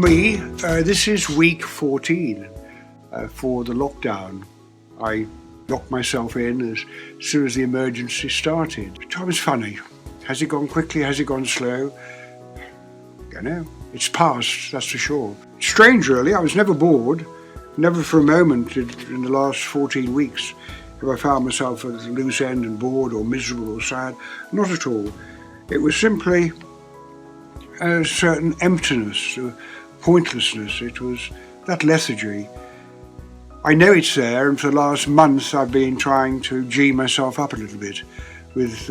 me, this is week 14 for the lockdown. I locked myself in as soon as the emergency started. Time is funny. Has it gone quickly? Has it gone slow? I don't know. It's passed, that's for sure. Strange, really. I was never bored. Never for a moment in the last 14 weeks have I found myself at a loose end and bored or miserable or sad. Not at all. It was simply a certain emptiness, a pointlessness. It was that lethargy. I know it's there, and for the last month I've been trying to G myself up a little bit with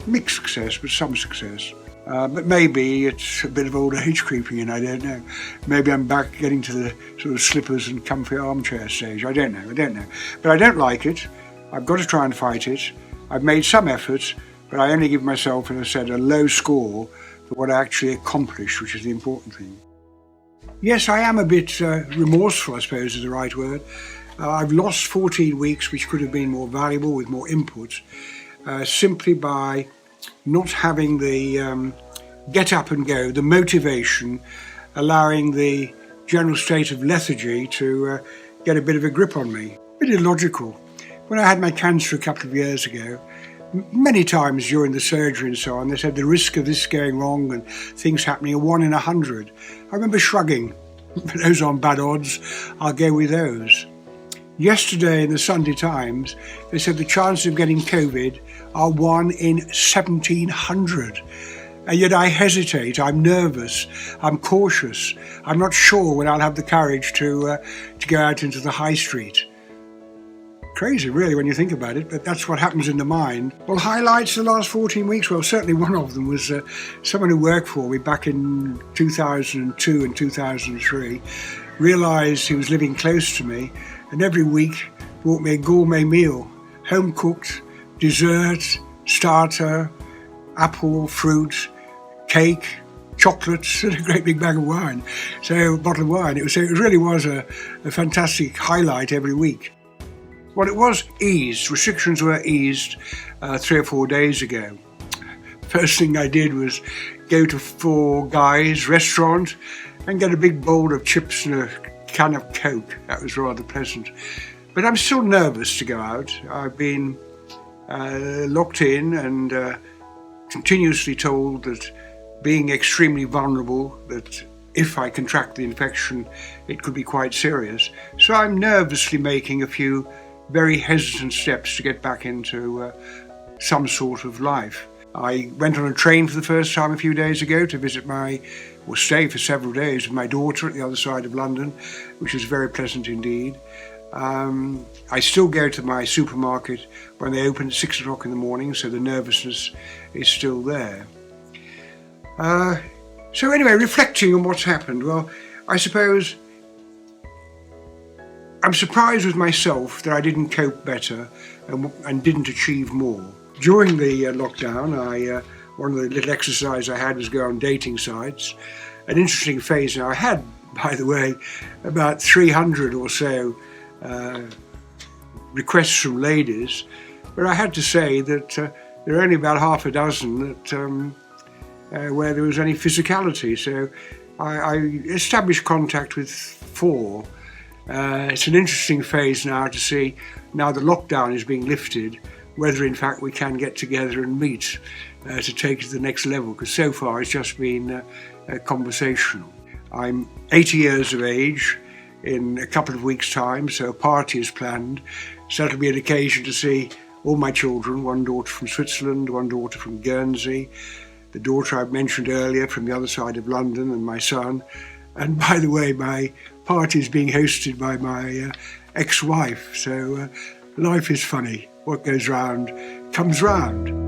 mixed success, but some success. But maybe it's a bit of old age creeping in, I don't know. Maybe I'm back getting to the sort of slippers and comfy armchair stage. I don't know. But I don't like it. I've got to try and fight it. I've made some efforts, but I only give myself, as I said, a low score for what I actually accomplished, which is the important thing. Yes, I am a bit remorseful, I suppose is the right word. I've lost 14 weeks, which could have been more valuable with more input, simply by not having the get up and go, the motivation, allowing the general state of lethargy to get a bit of a grip on me. A bit illogical. When I had my cancer a couple of years ago, many times during the surgery and so on, they said the risk of this going wrong and things happening are 1 in 100. I remember shrugging. Those aren't bad odds, I'll go with those. Yesterday in the Sunday Times, they said the chances of getting COVID are 1 in 1,700. And yet I hesitate, I'm nervous, I'm cautious. I'm not sure when I'll have the courage to go out into the high street. Crazy, really, when you think about it, but that's what happens in the mind. Well, highlights of the last 14 weeks, well, certainly one of them was someone who worked for me back in 2002 and 2003, realised he was living close to me, and every week brought me a gourmet meal, home-cooked, dessert, starter, apple, fruit, cake, chocolates, and a great big bag of wine, so a bottle of wine. It really was a fantastic highlight every week. Well, it was eased. Restrictions were eased 3 or 4 days ago. First thing I did was go to Four Guys restaurant and get a big bowl of chips and a can of Coke. That was rather pleasant. But I'm still nervous to go out. I've been locked in and continuously told that being extremely vulnerable, that if I contract the infection, it could be quite serious. So I'm nervously making a few very hesitant steps to get back into some sort of life. I went on a train for the first time a few days ago to visit stay for several days with my daughter at the other side of London, which was very pleasant indeed. I still go to my supermarket when they open at 6 o'clock in the morning, so the nervousness is still there. So anyway, reflecting on what's happened, well, I suppose I'm surprised with myself that I didn't cope better and didn't achieve more. During the lockdown, one of the little exercises I had was go on dating sites. An interesting phase. Now, I had, by the way, about 300 or so requests from ladies, but I had to say that there are only about half a dozen that where there was any physicality. So I established contact with 4. It's an interesting phase now to see, now the lockdown is being lifted, whether in fact we can get together and meet to take it to the next level, because so far it's just been conversational. I'm 80 years of age in a couple of weeks' time, so a party is planned. So that'll be an occasion to see all my children, one daughter from Switzerland, one daughter from Guernsey, the daughter I've mentioned earlier from the other side of London, and my son. And by the way, my party is being hosted by my ex-wife, so life is funny. What goes round comes round.